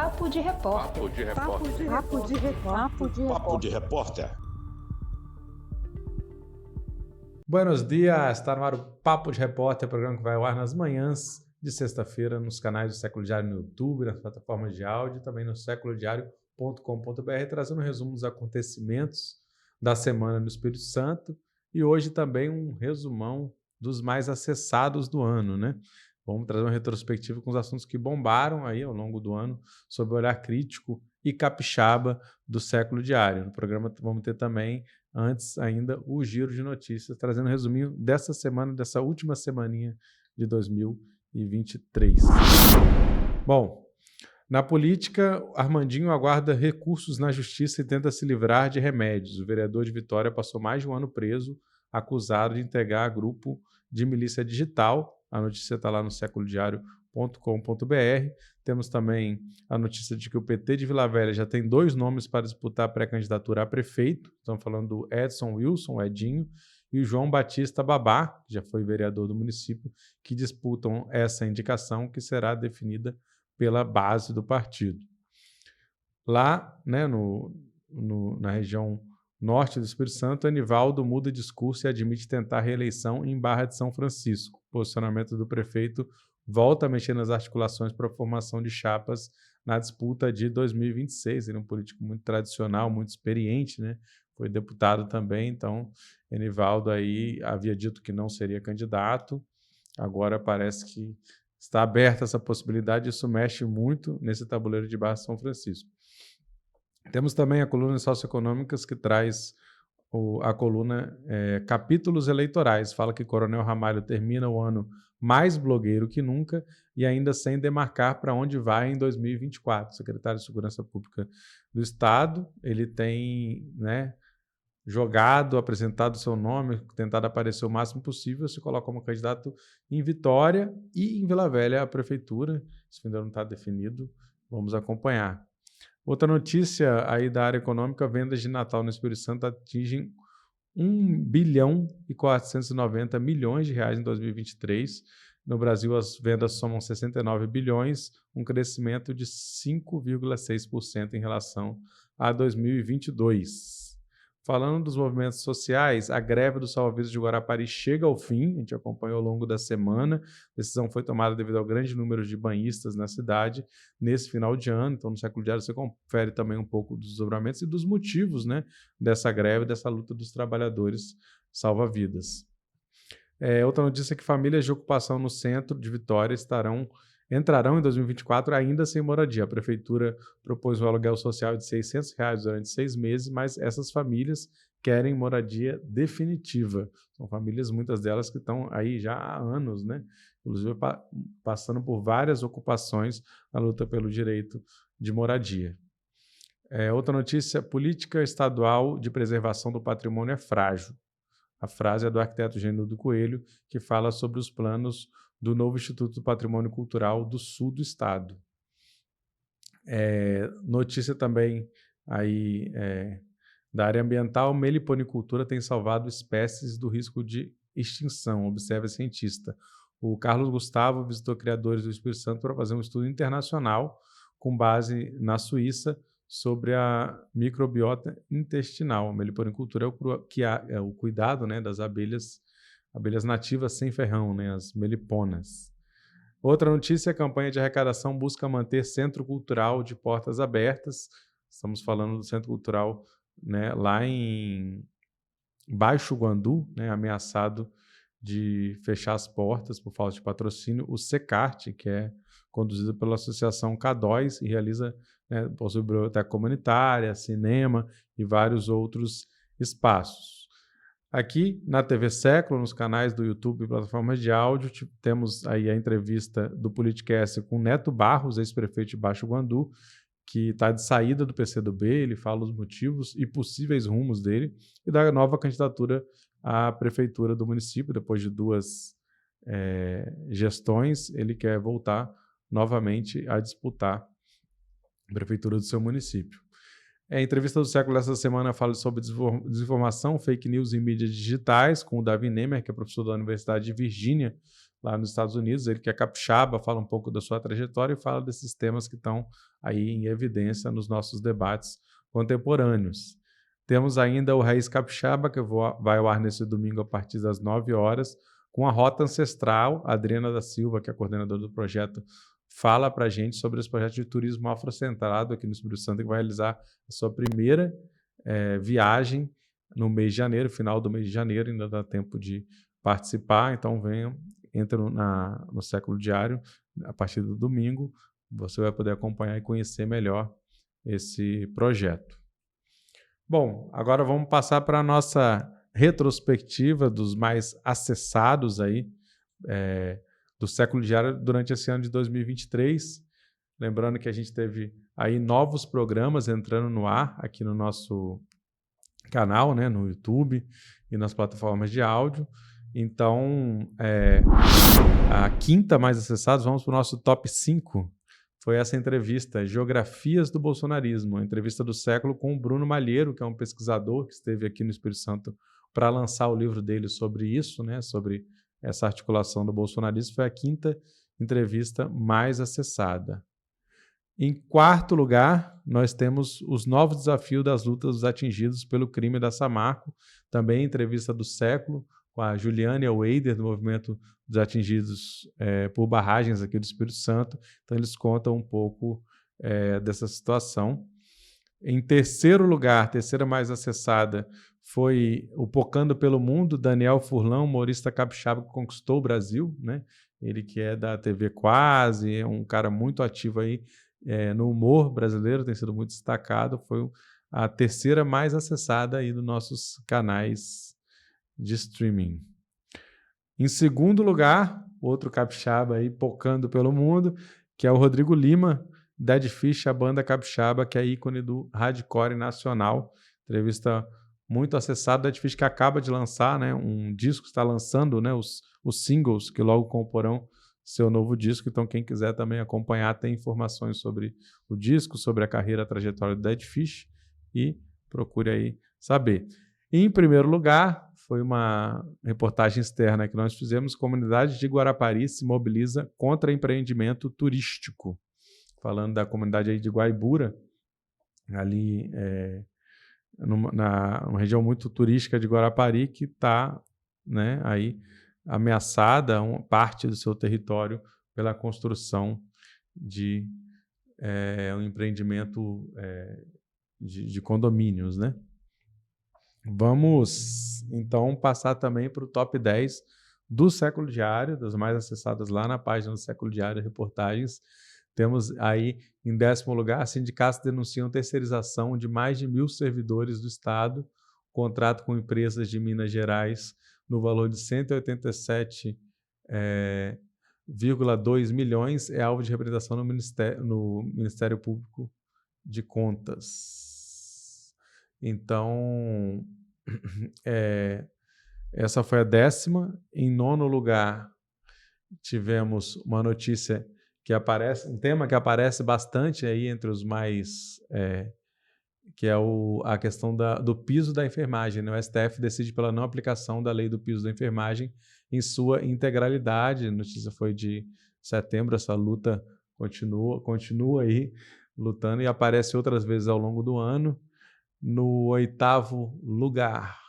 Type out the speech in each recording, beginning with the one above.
Papo de Repórter. Papo de Repórter. Papo de Repórter. Papo de Repórter. Buenos dias, está no ar o Papo de Repórter, programa que vai ao ar nas manhãs de sexta-feira nos canais do Século Diário no YouTube, nas plataformas de áudio e também no seculodiario.com.br, trazendo um resumo dos acontecimentos da semana no Espírito Santo e hoje também um resumão dos mais acessados do ano, né? Vamos trazer uma retrospectiva com os assuntos que bombaram aí ao longo do ano sob o olhar crítico e capixaba do Século Diário. No programa vamos ter também, antes ainda, o giro de notícias, trazendo um resuminho dessa semana, dessa última semaninha de 2023. Bom, na política, Armandinho aguarda recursos na justiça e tenta se livrar de remédios. O vereador de Vitória passou mais de um ano preso, acusado de integrar grupo de milícia digital. A notícia está lá no seculodiario.com.br. Temos também a notícia de que o PT de Vila Velha já tem 2 nomes para disputar a pré-candidatura a prefeito. Estamos falando do Edson Wilson, o Edinho, e o João Batista Babá, que já foi vereador do município, que disputam essa indicação que será definida pela base do partido. Lá, né, na região norte do Espírito Santo, Anivaldo muda discurso e admite tentar reeleição em Barra de São Francisco. O posicionamento do prefeito volta a mexer nas articulações para a formação de chapas na disputa de 2026. Ele é um político muito tradicional, muito experiente, né? Foi deputado também, então Anivaldo aí havia dito que não seria candidato, agora parece que está aberta essa possibilidade, isso mexe muito nesse tabuleiro de Barra de São Francisco. Temos também a coluna socioeconômicas que traz a coluna Capítulos Eleitorais. Fala que Coronel Ramalho termina o ano mais blogueiro que nunca e ainda sem demarcar para onde vai em 2024. O secretário de Segurança Pública do Estado, ele tem, né, apresentado seu nome, tentado aparecer o máximo possível, se coloca como candidato em Vitória e em Vila Velha a prefeitura. Isso ainda não está definido, vamos acompanhar. Outra notícia aí da área econômica, vendas de Natal no Espírito Santo atingem 1 bilhão e 490 milhões de reais em 2023. No Brasil, as vendas somam 69 bilhões, um crescimento de 5,6% em relação a 2022. Falando dos movimentos sociais, a greve do Salva-Vidas de Guarapari chega ao fim, a gente acompanhou ao longo da semana. A decisão foi tomada devido ao grande número de banhistas na cidade nesse final de ano. Então, no Século Diário, você confere também um pouco dos desdobramentos e dos motivos, né, dessa greve, dessa luta dos trabalhadores salva-vidas. Outra notícia é que famílias de ocupação no centro de Vitória entrarão em 2024 ainda sem moradia. A prefeitura propôs um aluguel social de R$600 durante 6 meses, mas essas famílias querem moradia definitiva. São famílias, muitas delas, que estão aí já há anos, né? Inclusive passando por várias ocupações na luta pelo direito de moradia. Outra notícia, política estadual de preservação do patrimônio é frágil. A frase é do arquiteto Genudo Coelho, que fala sobre os planos do novo Instituto do Patrimônio Cultural do Sul do Estado. Notícia também aí, da área ambiental, meliponicultura tem salvado espécies do risco de extinção, observa cientista. O Carlos Gustavo visitou criadores do Espírito Santo para fazer um estudo internacional com base na Suíça sobre a microbiota intestinal. A meliponicultura é o cuidado, né, das abelhas nativas sem ferrão, né, as meliponas. Outra notícia, a campanha de arrecadação busca manter Centro Cultural de portas abertas. Estamos falando do Centro Cultural, né, lá em Baixo Guandu, né, ameaçado de fechar as portas por falta de patrocínio. O Secart, que é conduzido pela Associação K2 e realiza, né, possui biblioteca comunitária, cinema e vários outros espaços. Aqui na TV Século, nos canais do YouTube e plataformas de áudio, temos aí a entrevista do Politicast com Neto Barros, ex-prefeito de Baixo Guandu, que está de saída do PCdoB. Ele fala os motivos e possíveis rumos dele e da nova candidatura à prefeitura do município. Depois de 2 gestões, ele quer voltar novamente a disputar a prefeitura do seu município. A entrevista do Século dessa semana fala sobre desinformação, fake news e mídias digitais, com o Davi Nemer, que é professor da Universidade de Virgínia, lá nos Estados Unidos. Ele que é capixaba, fala um pouco da sua trajetória e fala desses temas que estão aí em evidência nos nossos debates contemporâneos. Temos ainda o Raiz Capixaba, que vai ao ar nesse domingo a partir das 9 horas, com a Rota Ancestral. A Adriana da Silva, que é a coordenadora do projeto, fala para a gente sobre esse projeto de turismo afrocentrado aqui no Espírito Santo, que vai realizar a sua primeira viagem no mês de janeiro, final do mês de janeiro, ainda dá tempo de participar, então entra no Século Diário, a partir do domingo, você vai poder acompanhar e conhecer melhor esse projeto. Bom, agora vamos passar para a nossa retrospectiva dos mais acessados aí, do Século Diário durante esse ano de 2023. Lembrando que a gente teve aí novos programas entrando no ar aqui no nosso canal, né, no YouTube e nas plataformas de áudio. Então, a quinta mais acessada, vamos para o nosso top 5, foi essa entrevista, Geografias do Bolsonarismo, a entrevista do século com o Bruno Malheiro, que é um pesquisador que esteve aqui no Espírito Santo para lançar o livro dele sobre isso, né, sobre essa articulação do bolsonarismo. Foi a quinta entrevista mais acessada. Em quarto lugar, nós temos os novos desafios das lutas dos atingidos pelo crime da Samarco, também entrevista do século, com a Juliane Weider, do movimento dos atingidos por barragens aqui do Espírito Santo. Então, eles contam um pouco dessa situação. Em terceiro lugar, terceira mais acessada, foi o Pocando pelo Mundo, Daniel Furlan, humorista capixaba que conquistou o Brasil, né? Ele que é da TV Quase, é um cara muito ativo aí no humor brasileiro, tem sido muito destacado, foi a terceira mais acessada aí dos nossos canais de streaming. Em segundo lugar, outro capixaba aí pocando pelo mundo, que é o Rodrigo Lima, Dead Fish, a banda capixaba, que é ícone do hardcore nacional. Entrevista muito acessada. Dead Fish que acaba de lançar, né, um disco, está lançando, né, os singles que logo comporão seu novo disco. Então, quem quiser também acompanhar, tem informações sobre o disco, sobre a carreira, a trajetória do Dead Fish, e procure aí saber. E, em primeiro lugar, foi uma reportagem externa que nós fizemos, Comunidade de Guarapari se mobiliza contra empreendimento turístico. Falando da comunidade aí de Guaibura, ali numa região muito turística de Guarapari, que está, né, aí ameaçada uma parte do seu território pela construção de um empreendimento de condomínios, né? Vamos, então, passar também para o top 10 do Século Diário, das mais acessadas lá na página do Século Diário, reportagens. Temos aí, em 10º lugar, sindicatos denunciam terceirização de mais de 1.000 servidores do Estado, contrato com empresas de Minas Gerais no valor de 187,2 milhões, é alvo de representação no Ministério Público de Contas. Então, essa foi a 10ª. Em 9º lugar, tivemos uma notícia que aparece, um tema que aparece bastante aí entre os mais, que é a questão do piso da enfermagem, né? O STF decide pela não aplicação da lei do piso da enfermagem em sua integralidade. A notícia foi de setembro, essa luta continua aí lutando e aparece outras vezes ao longo do ano. No 8º lugar,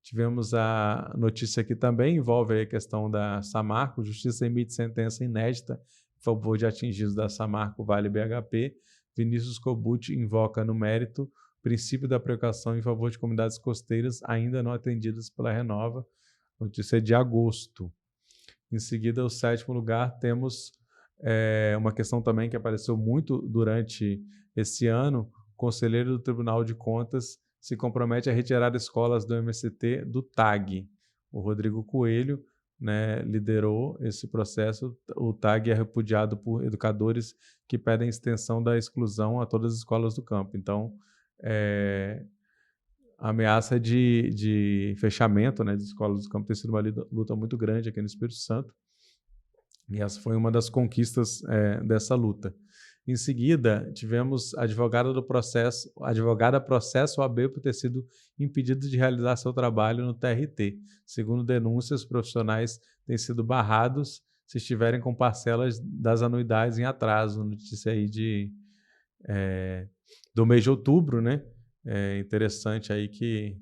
tivemos a notícia que também envolve a questão da Samarco. Justiça emite sentença inédita em favor de atingidos da Samarco Vale BHP. Vinícius Kobuti invoca no mérito o princípio da precaução em favor de comunidades costeiras ainda não atendidas pela Renova. Notícia de agosto. Em seguida, o 7º lugar, temos uma questão também que apareceu muito durante esse ano. O conselheiro do Tribunal de Contas se compromete a retirar escolas do MST do TAG. O Rodrigo Coelho, né, liderou esse processo. O TAG é repudiado por educadores que pedem extensão da exclusão a todas as escolas do campo. Então, a ameaça de fechamento, né, de escolas do campo tem sido uma luta muito grande aqui no Espírito Santo. E essa foi uma das conquistas dessa luta. Em seguida, tivemos a advogada processa o AB por ter sido impedido de realizar seu trabalho no TRT. Segundo denúncias, os profissionais têm sido barrados se estiverem com parcelas das anuidades em atraso. Notícia aí do mês de outubro, né? É interessante aí que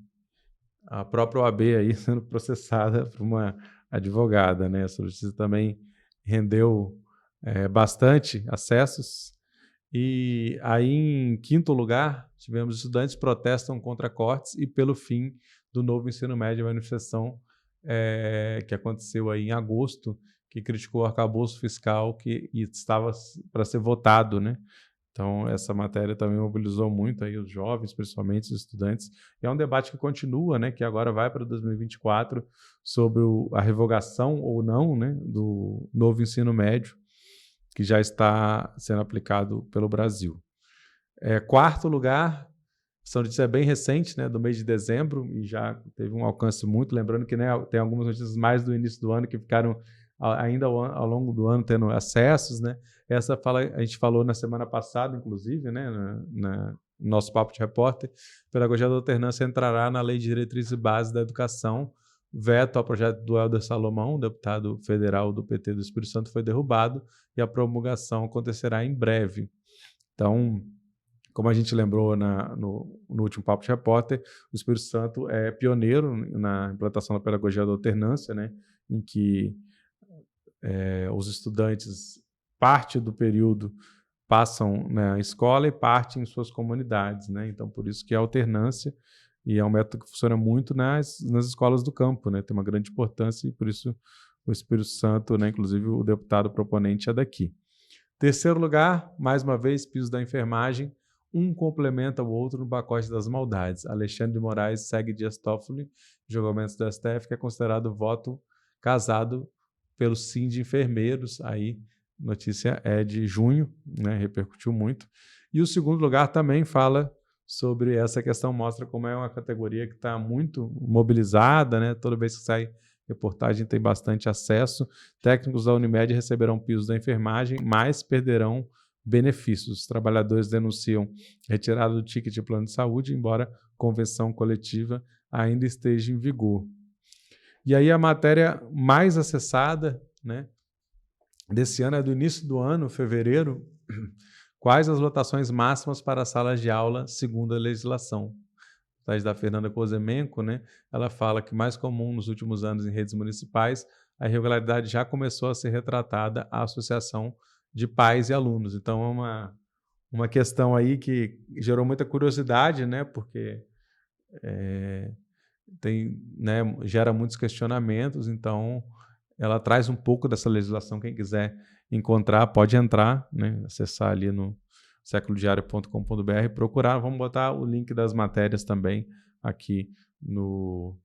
a própria OAB aí sendo processada por uma advogada, né? Essa notícia também rendeu bastante acessos. E aí, em quinto lugar, tivemos estudantes protestam contra cortes e pelo fim do novo ensino médio, a manifestação que aconteceu aí em agosto, que criticou o arcabouço fiscal que estava para ser votado, né? Então, essa matéria também mobilizou muito aí os jovens, principalmente os estudantes. E é um debate que continua, né, que agora vai para 2024, sobre a revogação ou não, né, do novo ensino médio, que já está sendo aplicado pelo Brasil. Quarto lugar, essa notícia é bem recente, né, do mês de dezembro, e já teve um alcance muito, lembrando que, né, tem algumas notícias mais do início do ano que ficaram ainda ao longo do ano tendo acessos, né? Essa a gente falou na semana passada, inclusive, né, no nosso Papo de Repórter, pedagogia da alternância entrará na Lei de Diretrizes e Bases da Educação. Veto ao projeto do Helder Salomão, deputado federal do PT do Espírito Santo, foi derrubado e a promulgação acontecerá em breve. Então, como a gente lembrou no último Papo de Repórter, o Espírito Santo é pioneiro na implantação da pedagogia da alternância, né, em que os estudantes, parte do período, passam na escola e parte em suas comunidades, né? Então, por isso que é alternância, e é um método que funciona muito nas escolas do campo, né? Tem uma grande importância e, por isso, o Espírito Santo, né? Inclusive, o deputado proponente é daqui. Terceiro lugar, mais uma vez, piso da enfermagem. Um complementa o outro no pacote das maldades. Alexandre de Moraes segue Dias Toffoli, julgamentos do STF, que é considerado voto casado pelo Sim de Enfermeiros. Aí, notícia é de junho, né? Repercutiu muito. E o segundo lugar também fala sobre essa questão, mostra como é uma categoria que está muito mobilizada, né? Toda vez que sai reportagem tem bastante acesso. Técnicos da Unimed receberão pisos da enfermagem, mas perderão benefícios. Os trabalhadores denunciam retirada do ticket de plano de saúde, embora convenção coletiva ainda esteja em vigor. E aí a matéria mais acessada, né, desse ano é do início do ano, fevereiro. Quais as lotações máximas para salas de aula segundo a legislação? Da Fernanda Kozemenko, né? Ela fala que mais comum nos últimos anos em redes municipais, a irregularidade já começou a ser retratada à associação de pais e alunos. Então é uma questão aí que gerou muita curiosidade, né? Porque gera muitos questionamentos, então ela traz um pouco dessa legislação. Quem quiser encontrar, pode entrar, né? Acessar ali no seculodiario.com.br, procurar. Vamos botar o link das matérias também aqui no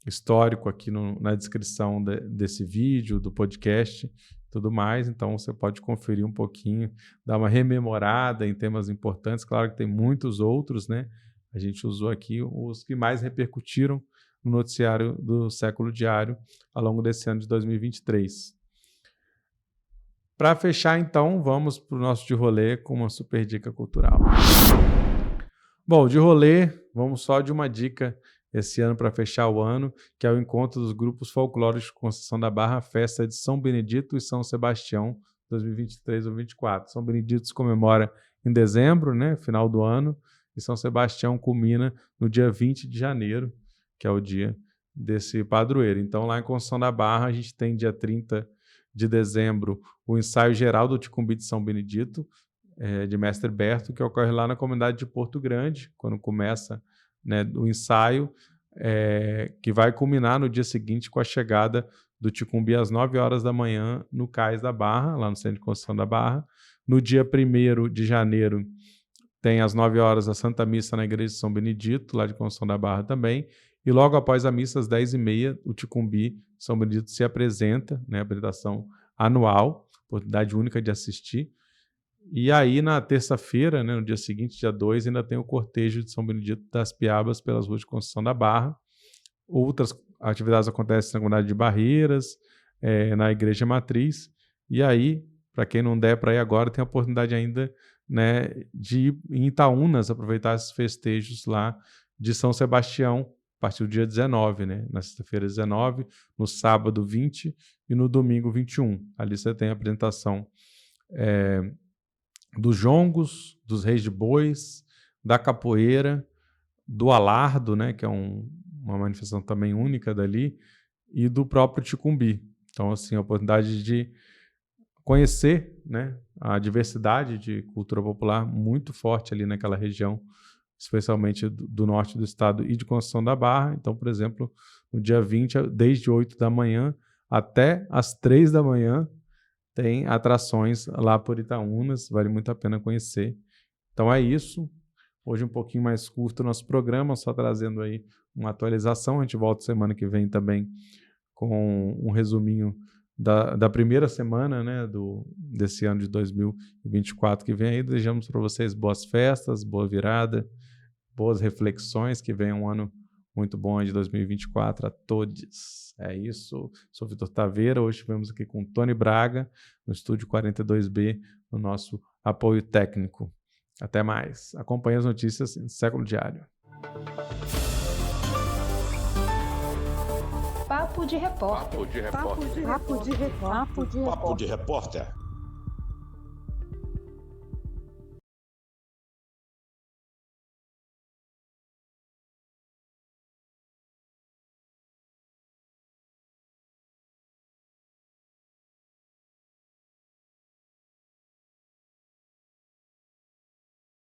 histórico, aqui na descrição desse vídeo, do podcast, tudo mais. Então você pode conferir um pouquinho, dar uma rememorada em temas importantes. Claro que tem muitos outros, né? A gente usou aqui os que mais repercutiram no noticiário do Século Diário ao longo desse ano de 2023. Para fechar, então, vamos para o nosso de rolê com uma super dica cultural. Bom, de rolê, vamos só de uma dica esse ano para fechar o ano, que é o encontro dos grupos folclóricos de Conceição da Barra, festa de São Benedito e São Sebastião, 2023 ou 2024. São Benedito se comemora em dezembro, né, final do ano, e São Sebastião culmina no dia 20 de janeiro, que é o dia desse padroeiro. Então, lá em Conceição da Barra, a gente tem dia 30 de dezembro o ensaio geral do Ticumbi de São Benedito, de Mestre Berto, que ocorre lá na comunidade de Porto Grande, quando começa, né, o ensaio, que vai culminar no dia seguinte com a chegada do Ticumbi às 9 horas da manhã no Cais da Barra, lá no Centro de Conceição da Barra. No dia 1º de janeiro tem às 9 horas a Santa Missa na Igreja de São Benedito, lá de Conceição da Barra também, e logo após a missa, às 10h30, o Ticumbi São Benedito se apresenta, né, apresentação anual, oportunidade única de assistir. E aí, na terça-feira, né, no dia seguinte, dia 2, ainda tem o cortejo de São Benedito das Piabas pelas ruas de Conceição da Barra. Outras atividades acontecem na comunidade de Barreiras, na Igreja Matriz. E aí, para quem não der para ir agora, tem a oportunidade ainda, né, de ir em Itaúnas, aproveitar esses festejos lá de São Sebastião, a partir do dia 19, né? Na sexta-feira 19, no sábado 20 e no domingo 21. Ali você tem a apresentação dos jongos, dos reis de bois, da capoeira, do alardo, né, que é uma manifestação também única dali, e do próprio Ticumbi. Então, assim, a oportunidade de conhecer, né, a diversidade de cultura popular muito forte ali naquela região, especialmente do norte do estado e de Conceição da Barra. Então, por exemplo, no dia 20, desde 8 da manhã até as 3 da manhã, tem atrações lá por Itaúnas, vale muito a pena conhecer. Então é isso. Hoje um pouquinho mais curto o nosso programa, só trazendo aí uma atualização. A gente volta semana que vem também com um resuminho da primeira semana, né, desse ano de 2024 que vem aí. Desejamos para vocês boas festas, boa virada, boas reflexões, que venha um ano muito bom de 2024 a todos. É isso. Sou Vitor Taveira. Hoje estivemos aqui com Tony Braga, no estúdio 42B, no nosso apoio técnico. Até mais. Acompanhe as notícias em Século Diário. Papo de Repórter. Papo de repórter.